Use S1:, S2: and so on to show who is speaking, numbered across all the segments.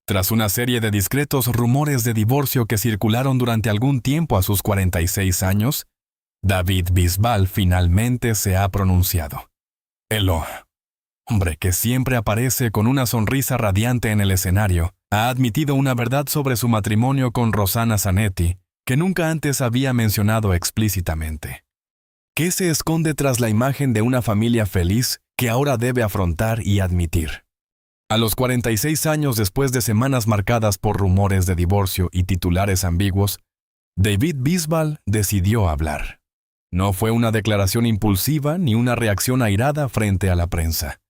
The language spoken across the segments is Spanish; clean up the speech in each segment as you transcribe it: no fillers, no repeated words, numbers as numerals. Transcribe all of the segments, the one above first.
S1: Tras una serie de discretos rumores de divorcio que circularon durante algún tiempo a sus 46 años, David Bisbal finalmente se ha pronunciado. El hombre que siempre aparece con una sonrisa radiante en el escenario, ha admitido una verdad sobre su matrimonio con Rosanna Zanetti, que nunca antes había mencionado explícitamente. ¿Qué se esconde tras la imagen de una familia feliz que ahora debe afrontar y admitir? A los 46 años después de semanas marcadas por rumores de divorcio y titulares ambiguos, David Bisbal decidió hablar. No fue una declaración impulsiva ni una reacción airada frente a la prensa.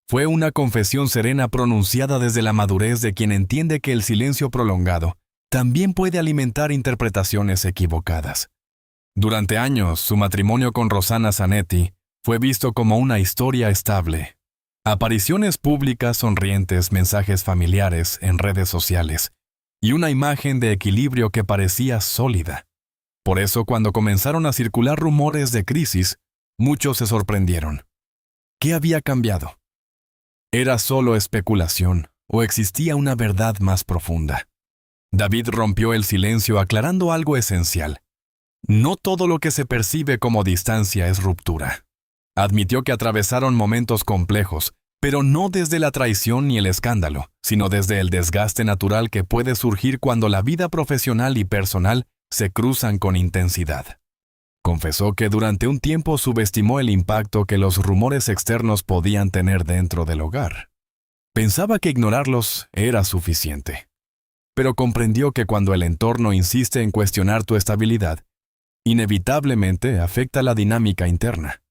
S1: Fue una confesión serena pronunciada desde la madurez de quien entiende que el silencio prolongado también puede alimentar interpretaciones equivocadas. Durante años, su matrimonio con Rosanna Zanetti fue visto como una historia estable. Apariciones públicas sonrientes, mensajes familiares en redes sociales y una imagen de equilibrio que parecía sólida. Por eso, cuando comenzaron a circular rumores de crisis, muchos se sorprendieron. ¿Qué había cambiado? ¿Era solo especulación o existía una verdad más profunda? David rompió el silencio aclarando algo esencial. No todo lo que se percibe como distancia es ruptura. Admitió que atravesaron momentos complejos, pero no desde la traición ni el escándalo, sino desde el desgaste natural que puede surgir cuando la vida profesional y personal se cruzan con intensidad. Confesó que durante un tiempo subestimó el impacto que los rumores externos podían tener dentro del hogar. Pensaba que ignorarlos era suficiente. Pero comprendió que cuando el entorno insiste en cuestionar tu estabilidad, inevitablemente afecta la dinámica interna.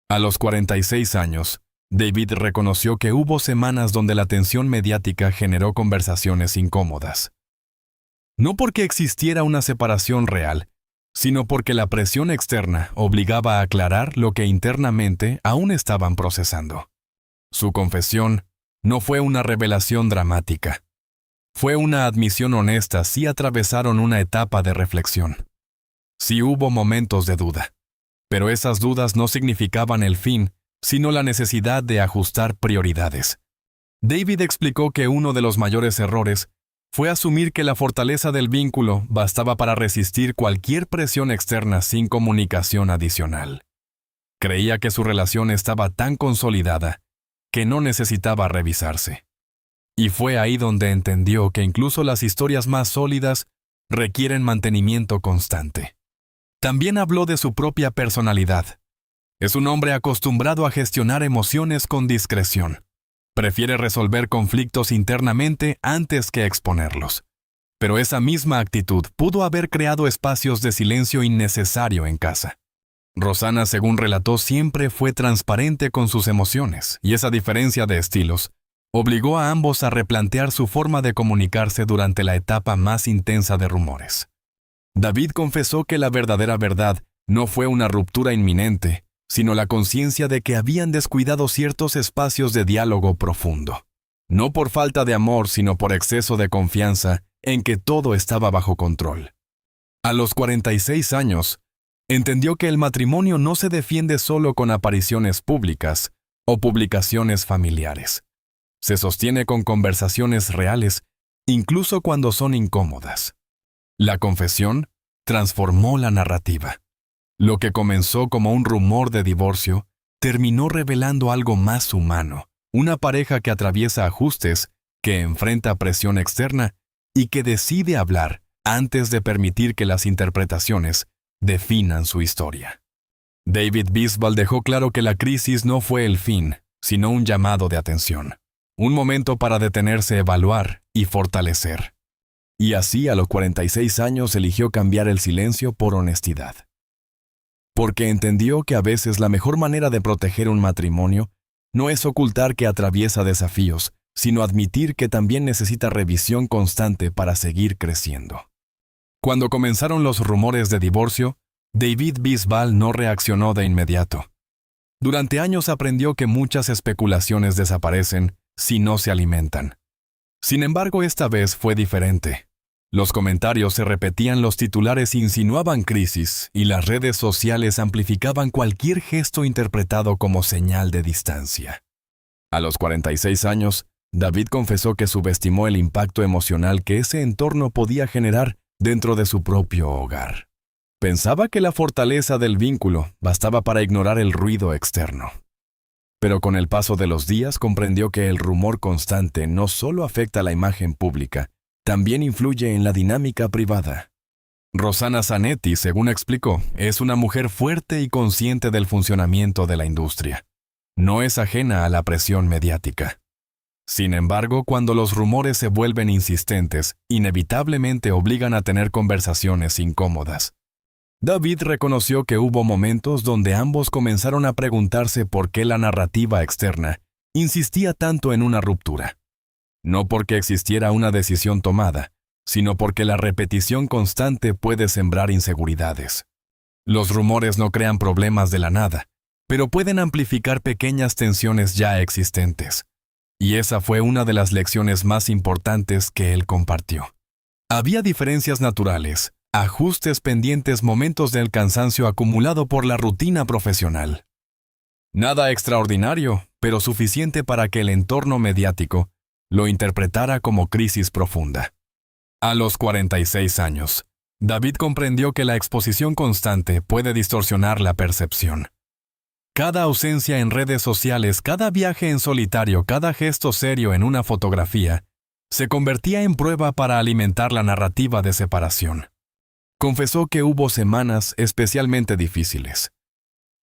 S1: A los 46 años, David reconoció que hubo semanas donde la tensión mediática generó conversaciones incómodas. No porque existiera una separación real, sino porque la presión externa obligaba a aclarar lo que internamente aún estaban procesando. Su confesión no fue una revelación dramática. Fue una admisión honesta si atravesaron una etapa de reflexión. Sí hubo momentos de duda, pero esas dudas no significaban el fin, sino la necesidad de ajustar prioridades. David explicó que uno de los mayores errores fue asumir que la fortaleza del vínculo bastaba para resistir cualquier presión externa sin comunicación adicional. Creía que su relación estaba tan consolidada que no necesitaba revisarse. Y fue ahí donde entendió que incluso las historias más sólidas requieren mantenimiento constante. También habló de su propia personalidad. Es un hombre acostumbrado a gestionar emociones con discreción. Prefiere resolver conflictos internamente antes que exponerlos. Pero esa misma actitud pudo haber creado espacios de silencio innecesario en casa. Rosanna, según relató, siempre fue transparente con sus emociones, y esa diferencia de estilos obligó a ambos a replantear su forma de comunicarse durante la etapa más intensa de rumores. David confesó que la verdadera verdad no fue una ruptura inminente, sino la conciencia de que habían descuidado ciertos espacios de diálogo profundo. No por falta de amor, sino por exceso de confianza en que todo estaba bajo control. A los 46 años, entendió que el matrimonio no se defiende solo con apariciones públicas o publicaciones familiares. Se sostiene con conversaciones reales, incluso cuando son incómodas. La confesión transformó la narrativa. Lo que comenzó como un rumor de divorcio terminó revelando algo más humano, una pareja que atraviesa ajustes, que enfrenta presión externa y que decide hablar antes de permitir que las interpretaciones definan su historia. David Bisbal dejó claro que la crisis no fue el fin, sino un llamado de atención, un momento para detenerse, evaluar y fortalecer. Y así a los 46 años eligió cambiar el silencio por honestidad. Porque entendió que a veces la mejor manera de proteger un matrimonio no es ocultar que atraviesa desafíos, sino admitir que también necesita revisión constante para seguir creciendo. Cuando comenzaron los rumores de divorcio, David Bisbal no reaccionó de inmediato. Durante años aprendió que muchas especulaciones desaparecen si no se alimentan. Sin embargo, esta vez fue diferente. Los comentarios se repetían, los titulares insinuaban crisis y las redes sociales amplificaban cualquier gesto interpretado como señal de distancia. A los 46 años, David confesó que subestimó el impacto emocional que ese entorno podía generar dentro de su propio hogar. Pensaba que la fortaleza del vínculo bastaba para ignorar el ruido externo. Pero con el paso de los días comprendió que el rumor constante no solo afecta la imagen pública, también influye en la dinámica privada. Rosanna Zanetti, según explicó, es una mujer fuerte y consciente del funcionamiento de la industria. No es ajena a la presión mediática. Sin embargo, cuando los rumores se vuelven insistentes, inevitablemente obligan a tener conversaciones incómodas. David reconoció que hubo momentos donde ambos comenzaron a preguntarse por qué la narrativa externa insistía tanto en una ruptura. No porque existiera una decisión tomada, sino porque la repetición constante puede sembrar inseguridades. Los rumores no crean problemas de la nada, pero pueden amplificar pequeñas tensiones ya existentes. Y esa fue una de las lecciones más importantes que él compartió. Había diferencias naturales, ajustes pendientes, momentos del cansancio acumulado por la rutina profesional. Nada extraordinario, pero suficiente para que el entorno mediático lo interpretara como crisis profunda. A los 46 años, David comprendió que la exposición constante puede distorsionar la percepción. Cada ausencia en redes sociales, cada viaje en solitario, cada gesto serio en una fotografía, se convertía en prueba para alimentar la narrativa de separación. Confesó que hubo semanas especialmente difíciles.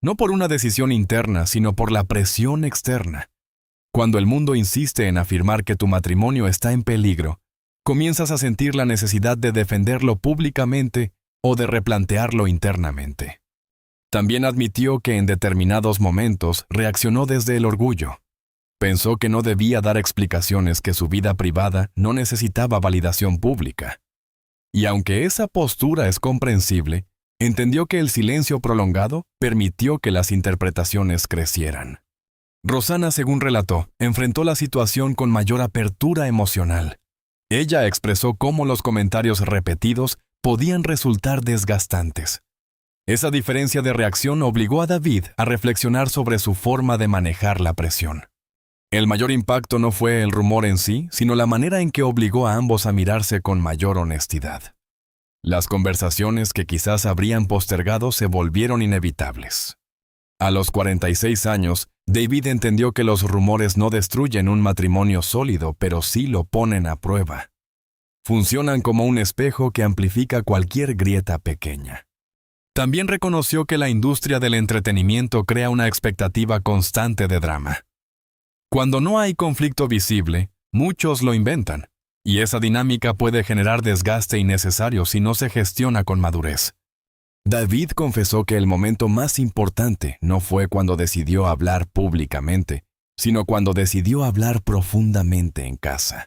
S1: No por una decisión interna, sino por la presión externa. Cuando el mundo insiste en afirmar que tu matrimonio está en peligro, comienzas a sentir la necesidad de defenderlo públicamente o de replantearlo internamente. También admitió que en determinados momentos reaccionó desde el orgullo. Pensó que no debía dar explicaciones, que su vida privada no necesitaba validación pública. Y aunque esa postura es comprensible, entendió que el silencio prolongado permitió que las interpretaciones crecieran. Rosanna, según relató, enfrentó la situación con mayor apertura emocional. Ella expresó cómo los comentarios repetidos podían resultar desgastantes. Esa diferencia de reacción obligó a David a reflexionar sobre su forma de manejar la presión. El mayor impacto no fue el rumor en sí, sino la manera en que obligó a ambos a mirarse con mayor honestidad. Las conversaciones que quizás habrían postergado se volvieron inevitables. A los 46 años, David entendió que los rumores no destruyen un matrimonio sólido, pero sí lo ponen a prueba. Funcionan como un espejo que amplifica cualquier grieta pequeña. También reconoció que la industria del entretenimiento crea una expectativa constante de drama. Cuando no hay conflicto visible, muchos lo inventan, y esa dinámica puede generar desgaste innecesario si no se gestiona con madurez. David confesó que el momento más importante no fue cuando decidió hablar públicamente, sino cuando decidió hablar profundamente en casa.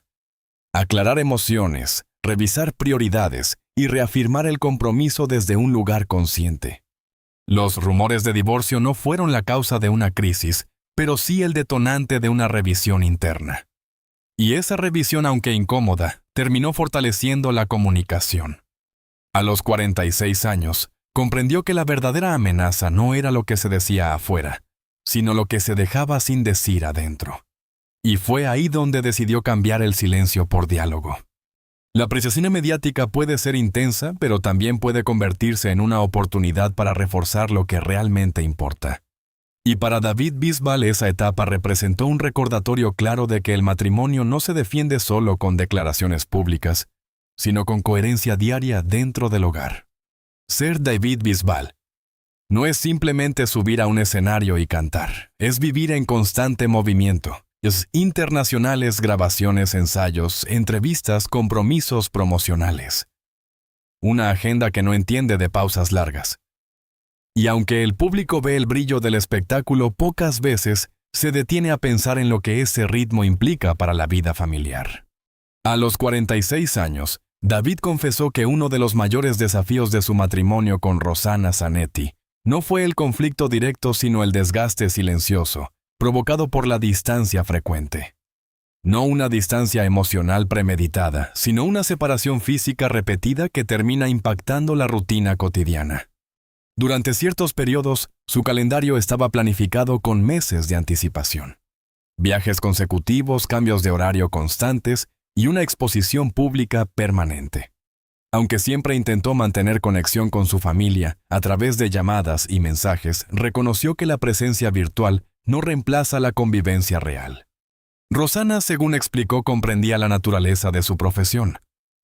S1: Aclarar emociones, revisar prioridades y reafirmar el compromiso desde un lugar consciente. Los rumores de divorcio no fueron la causa de una crisis, pero sí el detonante de una revisión interna. Y esa revisión, aunque incómoda, terminó fortaleciendo la comunicación. A los 46 años, comprendió que la verdadera amenaza no era lo que se decía afuera, sino lo que se dejaba sin decir adentro. Y fue ahí donde decidió cambiar el silencio por diálogo. La apreciación mediática puede ser intensa, pero también puede convertirse en una oportunidad para reforzar lo que realmente importa. Y para David Bisbal esa etapa representó un recordatorio claro de que el matrimonio no se defiende solo con declaraciones públicas, sino con coherencia diaria dentro del hogar. Ser David Bisbal no es simplemente subir a un escenario y cantar, es vivir en constante movimiento. Internacionales, grabaciones, ensayos, entrevistas, compromisos promocionales. Una agenda que no entiende de pausas largas. Y aunque el público ve el brillo del espectáculo, pocas veces se detiene a pensar en lo que ese ritmo implica para la vida familiar. A los 46 años, David confesó que uno de los mayores desafíos de su matrimonio con Rosanna Zanetti no fue el conflicto directo, sino el desgaste silencioso, provocado por la distancia frecuente. No una distancia emocional premeditada, sino una separación física repetida que termina impactando la rutina cotidiana. Durante ciertos periodos, su calendario estaba planificado con meses de anticipación. Viajes consecutivos, cambios de horario constantes y una exposición pública permanente. Aunque siempre intentó mantener conexión con su familia a través de llamadas y mensajes, reconoció que la presencia virtual no reemplaza la convivencia real. Rosanna, según explicó, comprendía la naturaleza de su profesión.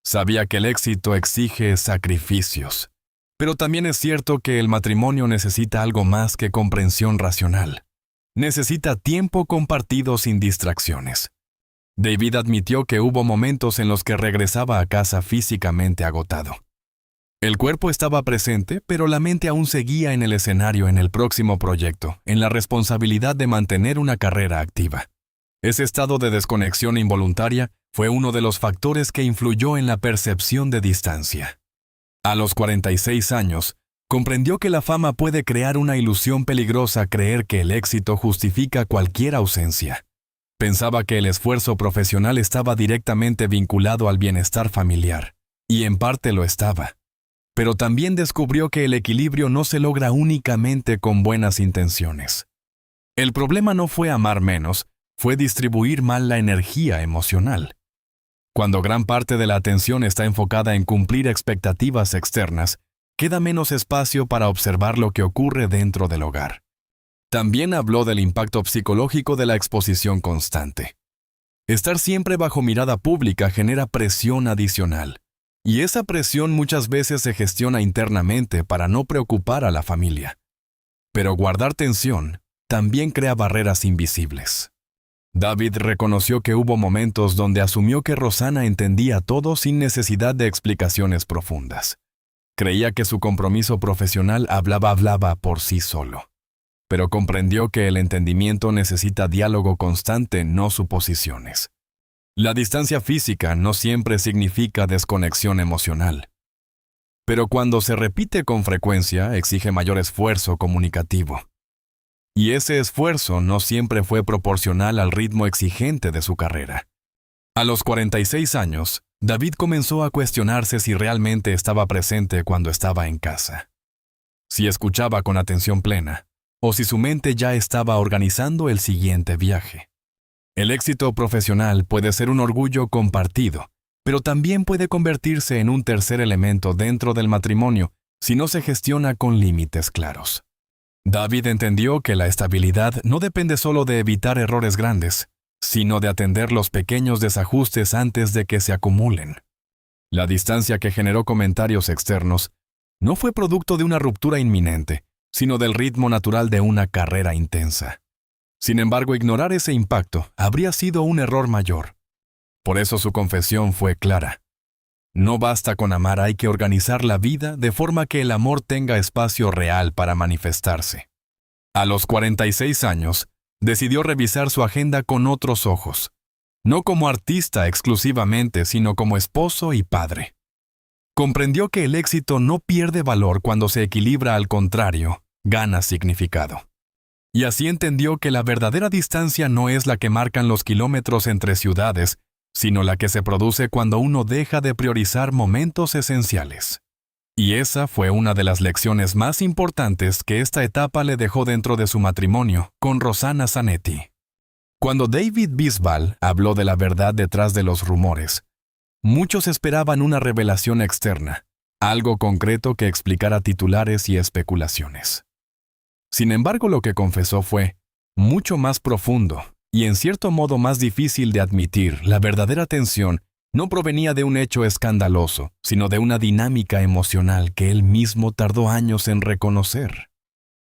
S1: Sabía que el éxito exige sacrificios. Pero también es cierto que el matrimonio necesita algo más que comprensión racional. Necesita tiempo compartido sin distracciones. David admitió que hubo momentos en los que regresaba a casa físicamente agotado. El cuerpo estaba presente, pero la mente aún seguía en el escenario en el próximo proyecto, en la responsabilidad de mantener una carrera activa. Ese estado de desconexión involuntaria fue uno de los factores que influyó en la percepción de distancia. A los 46 años, comprendió que la fama puede crear una ilusión peligrosa, creer que el éxito justifica cualquier ausencia. Pensaba que el esfuerzo profesional estaba directamente vinculado al bienestar familiar, y en parte lo estaba. Pero también descubrió que el equilibrio no se logra únicamente con buenas intenciones. El problema no fue amar menos, fue distribuir mal la energía emocional. Cuando gran parte de la atención está enfocada en cumplir expectativas externas, queda menos espacio para observar lo que ocurre dentro del hogar. También habló del impacto psicológico de la exposición constante. Estar siempre bajo mirada pública genera presión adicional, y esa presión muchas veces se gestiona internamente para no preocupar a la familia. Pero guardar tensión también crea barreras invisibles. David reconoció que hubo momentos donde asumió que Rosanna entendía todo sin necesidad de explicaciones profundas. Creía que su compromiso profesional hablaba por sí solo. Pero comprendió que el entendimiento necesita diálogo constante, no suposiciones. La distancia física no siempre significa desconexión emocional. Pero cuando se repite con frecuencia, exige mayor esfuerzo comunicativo. Y ese esfuerzo no siempre fue proporcional al ritmo exigente de su carrera. A los 46 años, David comenzó a cuestionarse si realmente estaba presente cuando estaba en casa. Si escuchaba con atención plena, o si su mente ya estaba organizando el siguiente viaje. El éxito profesional puede ser un orgullo compartido, pero también puede convertirse en un tercer elemento dentro del matrimonio si no se gestiona con límites claros. David entendió que la estabilidad no depende solo de evitar errores grandes, sino de atender los pequeños desajustes antes de que se acumulen. La distancia que generó comentarios externos no fue producto de una ruptura inminente, sino del ritmo natural de una carrera intensa. Sin embargo, ignorar ese impacto habría sido un error mayor. Por eso su confesión fue clara. No basta con amar, hay que organizar la vida de forma que el amor tenga espacio real para manifestarse. A los 46 años, decidió revisar su agenda con otros ojos, no como artista exclusivamente, sino como esposo y padre. Comprendió que el éxito no pierde valor cuando se equilibra, al contrario, gana significado. Y así entendió que la verdadera distancia no es la que marcan los kilómetros entre ciudades, sino la que se produce cuando uno deja de priorizar momentos esenciales. Y esa fue una de las lecciones más importantes que esta etapa le dejó dentro de su matrimonio con Rosanna Zanetti. Cuando David Bisbal habló de la verdad detrás de los rumores, muchos esperaban una revelación externa, algo concreto que explicara titulares y especulaciones. Sin embargo, lo que confesó fue mucho más profundo y en cierto modo más difícil de admitir. La verdadera tensión no provenía de un hecho escandaloso, sino de una dinámica emocional que él mismo tardó años en reconocer.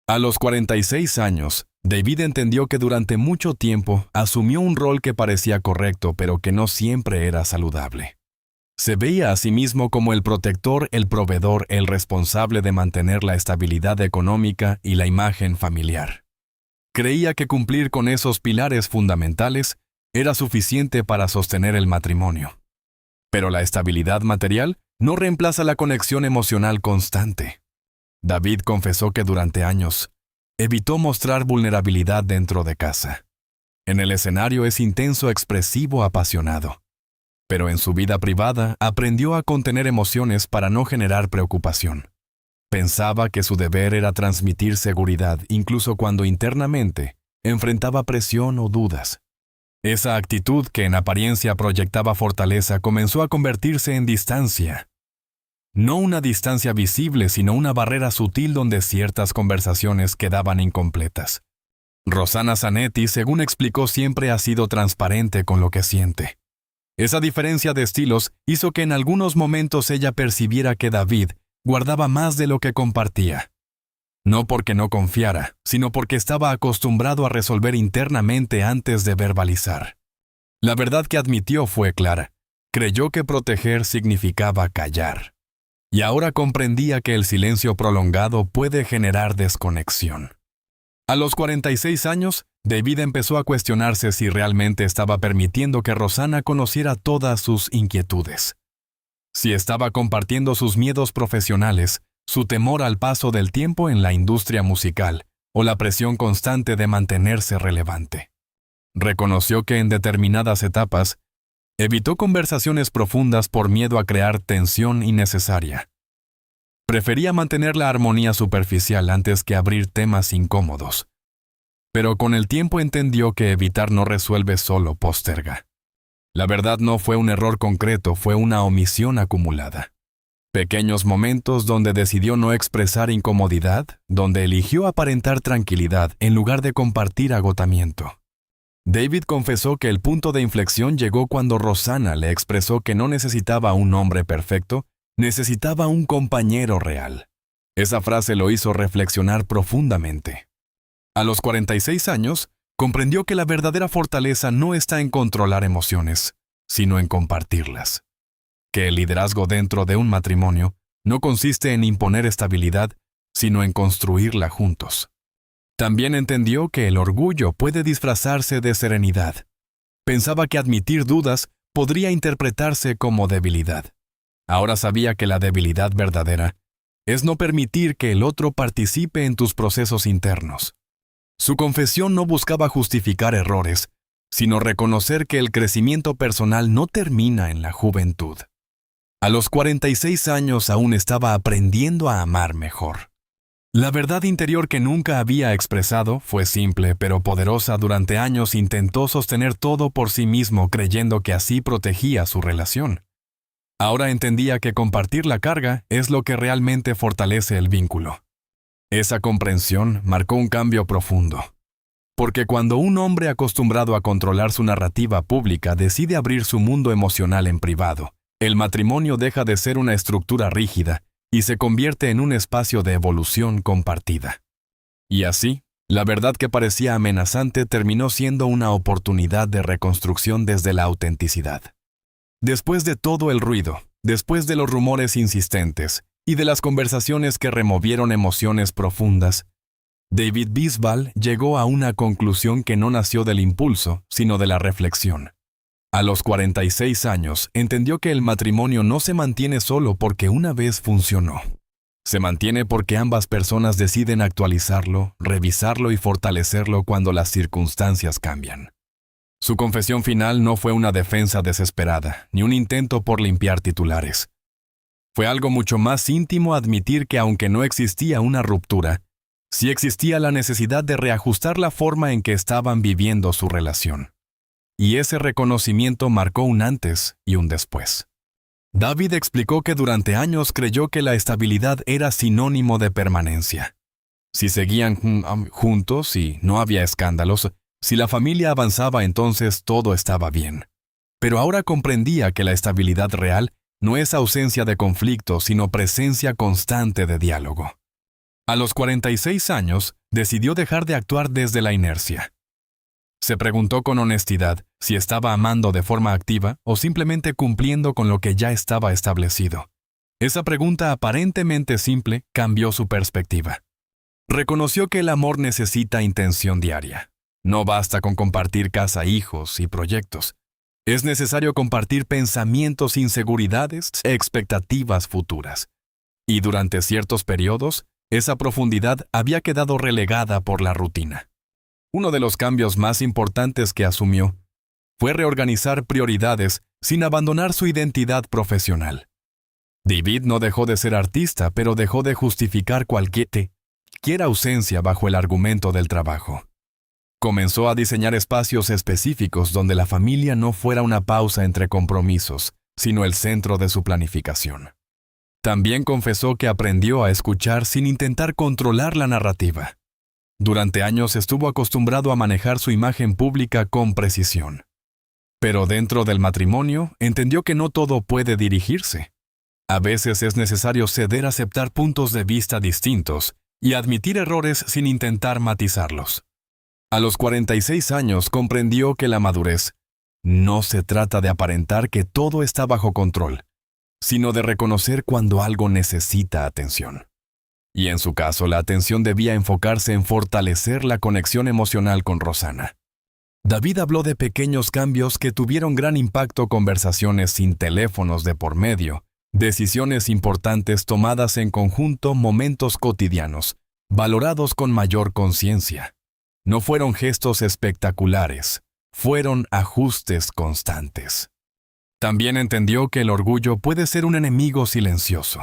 S1: A los 46 años, David entendió que durante mucho tiempo asumió un rol que parecía correcto, pero que no siempre era saludable. Se veía a sí mismo como el protector, el proveedor, el responsable de mantener la estabilidad económica y la imagen familiar. Creía que cumplir con esos pilares fundamentales era suficiente para sostener el matrimonio. Pero la estabilidad material no reemplaza la conexión emocional constante. David confesó que durante años evitó mostrar vulnerabilidad dentro de casa. En el escenario es intenso, expresivo, apasionado. Pero en su vida privada aprendió a contener emociones para no generar preocupación. Pensaba que su deber era transmitir seguridad incluso cuando internamente enfrentaba presión o dudas. Esa actitud que en apariencia proyectaba fortaleza comenzó a convertirse en distancia. No una distancia visible, sino una barrera sutil donde ciertas conversaciones quedaban incompletas. Rosanna Zanetti, según explicó, siempre ha sido transparente con lo que siente. Esa diferencia de estilos hizo que en algunos momentos ella percibiera que David guardaba más de lo que compartía. No porque no confiara, sino porque estaba acostumbrado a resolver internamente antes de verbalizar. La verdad que admitió fue clara. Creyó que proteger significaba callar. Y ahora comprendía que el silencio prolongado puede generar desconexión. A los 46 años, David empezó a cuestionarse si realmente estaba permitiendo que Rosanna conociera todas sus inquietudes. Si estaba compartiendo sus miedos profesionales, su temor al paso del tiempo en la industria musical o la presión constante de mantenerse relevante. Reconoció que en determinadas etapas, evitó conversaciones profundas por miedo a crear tensión innecesaria. Prefería mantener la armonía superficial antes que abrir temas incómodos. Pero con el tiempo entendió que evitar no resuelve, solo posterga. La verdad no fue un error concreto, fue una omisión acumulada. Pequeños momentos donde decidió no expresar incomodidad, donde eligió aparentar tranquilidad en lugar de compartir agotamiento. David confesó que el punto de inflexión llegó cuando Rosanna le expresó que no necesitaba un hombre perfecto, necesitaba un compañero real. Esa frase lo hizo reflexionar profundamente. A los 46 años, comprendió que la verdadera fortaleza no está en controlar emociones, sino en compartirlas. Que el liderazgo dentro de un matrimonio no consiste en imponer estabilidad, sino en construirla juntos. También entendió que el orgullo puede disfrazarse de serenidad. Pensaba que admitir dudas podría interpretarse como debilidad. Ahora sabía que la debilidad verdadera es no permitir que el otro participe en tus procesos internos. Su confesión no buscaba justificar errores, sino reconocer que el crecimiento personal no termina en la juventud. A los 46 años aún estaba aprendiendo a amar mejor. La verdad interior que nunca había expresado fue simple pero poderosa. Durante años intentó sostener todo por sí mismo, creyendo que así protegía su relación. Ahora entendía que compartir la carga es lo que realmente fortalece el vínculo. Esa comprensión marcó un cambio profundo. Porque cuando un hombre acostumbrado a controlar su narrativa pública decide abrir su mundo emocional en privado, el matrimonio deja de ser una estructura rígida y se convierte en un espacio de evolución compartida. Y así, la verdad que parecía amenazante terminó siendo una oportunidad de reconstrucción desde la autenticidad. Después de todo el ruido, después de los rumores insistentes y de las conversaciones que removieron emociones profundas, David Bisbal llegó a una conclusión que no nació del impulso, sino de la reflexión. A los 46 años, entendió que el matrimonio no se mantiene solo porque una vez funcionó. Se mantiene porque ambas personas deciden actualizarlo, revisarlo y fortalecerlo cuando las circunstancias cambian. Su confesión final no fue una defensa desesperada, ni un intento por limpiar titulares. Fue algo mucho más íntimo admitir que aunque no existía una ruptura, sí existía la necesidad de reajustar la forma en que estaban viviendo su relación. Y ese reconocimiento marcó un antes y un después. David explicó que durante años creyó que la estabilidad era sinónimo de permanencia. Si seguían juntos y no había escándalos, si la familia avanzaba, entonces todo estaba bien. Pero ahora comprendía que la estabilidad real no es ausencia de conflicto, sino presencia constante de diálogo. A los 46 años, decidió dejar de actuar desde la inercia. Se preguntó con honestidad si estaba amando de forma activa o simplemente cumpliendo con lo que ya estaba establecido. Esa pregunta aparentemente simple cambió su perspectiva. Reconoció que el amor necesita intención diaria. No basta con compartir casa, hijos y proyectos. Es necesario compartir pensamientos, inseguridades, expectativas futuras. Y durante ciertos periodos, esa profundidad había quedado relegada por la rutina. Uno de los cambios más importantes que asumió fue reorganizar prioridades sin abandonar su identidad profesional. David no dejó de ser artista, pero dejó de justificar cualquier ausencia bajo el argumento del trabajo. Comenzó a diseñar espacios específicos donde la familia no fuera una pausa entre compromisos, sino el centro de su planificación. También confesó que aprendió a escuchar sin intentar controlar la narrativa. Durante años estuvo acostumbrado a manejar su imagen pública con precisión. Pero dentro del matrimonio entendió que no todo puede dirigirse. A veces es necesario ceder a aceptar puntos de vista distintos y admitir errores sin intentar matizarlos. A los 46 años comprendió que la madurez no se trata de aparentar que todo está bajo control, sino de reconocer cuando algo necesita atención. Y en su caso, la atención debía enfocarse en fortalecer la conexión emocional con Rosanna. David habló de pequeños cambios que tuvieron gran impacto: conversaciones sin teléfonos de por medio, decisiones importantes tomadas en conjunto, momentos cotidianos, valorados con mayor conciencia. No fueron gestos espectaculares, fueron ajustes constantes. También entendió que el orgullo puede ser un enemigo silencioso.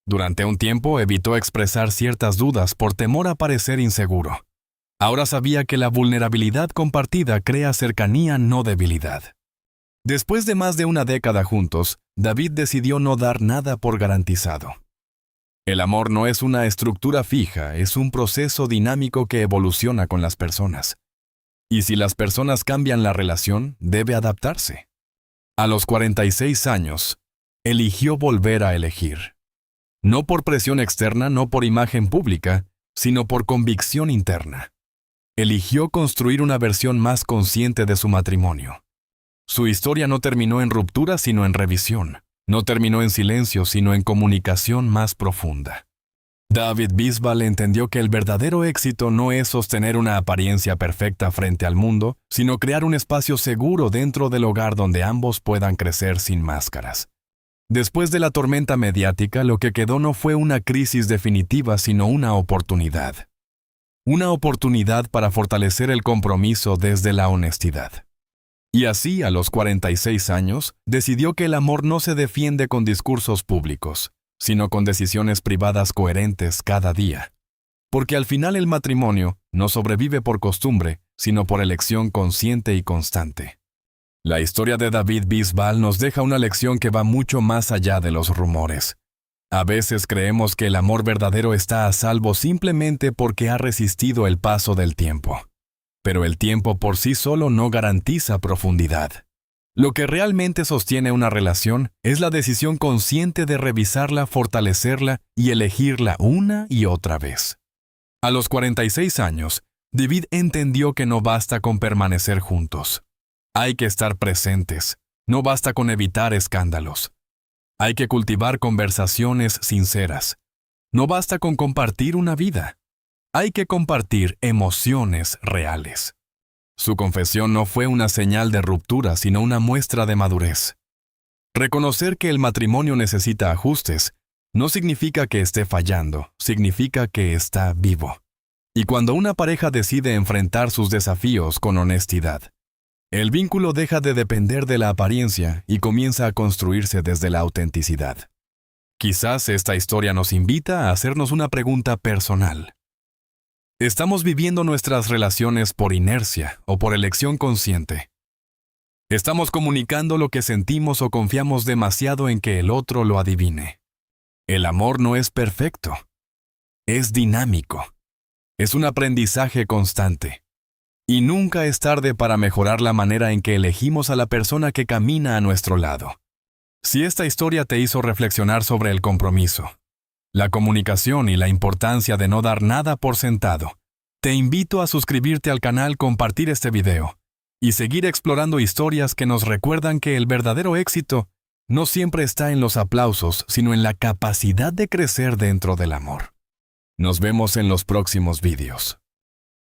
S1: Durante un tiempo evitó expresar ciertas dudas por temor a parecer inseguro. Ahora sabía que la vulnerabilidad compartida crea cercanía, no debilidad. Después de más de una década juntos, David decidió no dar nada por garantizado. El amor no es una estructura fija, es un proceso dinámico que evoluciona con las personas. Y si las personas cambian, la relación debe adaptarse. A los 46 años, eligió volver a elegir. No por presión externa, no por imagen pública, sino por convicción interna. Eligió construir una versión más consciente de su matrimonio. Su historia no terminó en ruptura, sino en revisión. No terminó en silencio, sino en comunicación más profunda. David Bisbal entendió que el verdadero éxito no es sostener una apariencia perfecta frente al mundo, sino crear un espacio seguro dentro del hogar donde ambos puedan crecer sin máscaras. Después de la tormenta mediática, lo que quedó no fue una crisis definitiva, sino una oportunidad. Una oportunidad para fortalecer el compromiso desde la honestidad. Y así, a los 46 años, decidió que el amor no se defiende con discursos públicos, sino con decisiones privadas coherentes cada día. Porque al final el matrimonio no sobrevive por costumbre, sino por elección consciente y constante. La historia de David Bisbal nos deja una lección que va mucho más allá de los rumores. A veces creemos que el amor verdadero está a salvo simplemente porque ha resistido el paso del tiempo. Pero el tiempo por sí solo no garantiza profundidad. Lo que realmente sostiene una relación es la decisión consciente de revisarla, fortalecerla y elegirla una y otra vez. A los 46 años, David entendió que no basta con permanecer juntos. Hay que estar presentes. No basta con evitar escándalos. Hay que cultivar conversaciones sinceras. No basta con compartir una vida. Hay que compartir emociones reales. Su confesión no fue una señal de ruptura, sino una muestra de madurez. Reconocer que el matrimonio necesita ajustes no significa que esté fallando, significa que está vivo. Y cuando una pareja decide enfrentar sus desafíos con honestidad, el vínculo deja de depender de la apariencia y comienza a construirse desde la autenticidad. Quizás esta historia nos invita a hacernos una pregunta personal. ¿Estamos viviendo nuestras relaciones por inercia o por elección consciente? ¿Estamos comunicando lo que sentimos o confiamos demasiado en que el otro lo adivine? El amor no es perfecto. Es dinámico. Es un aprendizaje constante. Y nunca es tarde para mejorar la manera en que elegimos a la persona que camina a nuestro lado. Si esta historia te hizo reflexionar sobre el compromiso, la comunicación y la importancia de no dar nada por sentado, te invito a suscribirte al canal, compartir este video y seguir explorando historias que nos recuerdan que el verdadero éxito no siempre está en los aplausos, sino en la capacidad de crecer dentro del amor. Nos vemos en los próximos videos.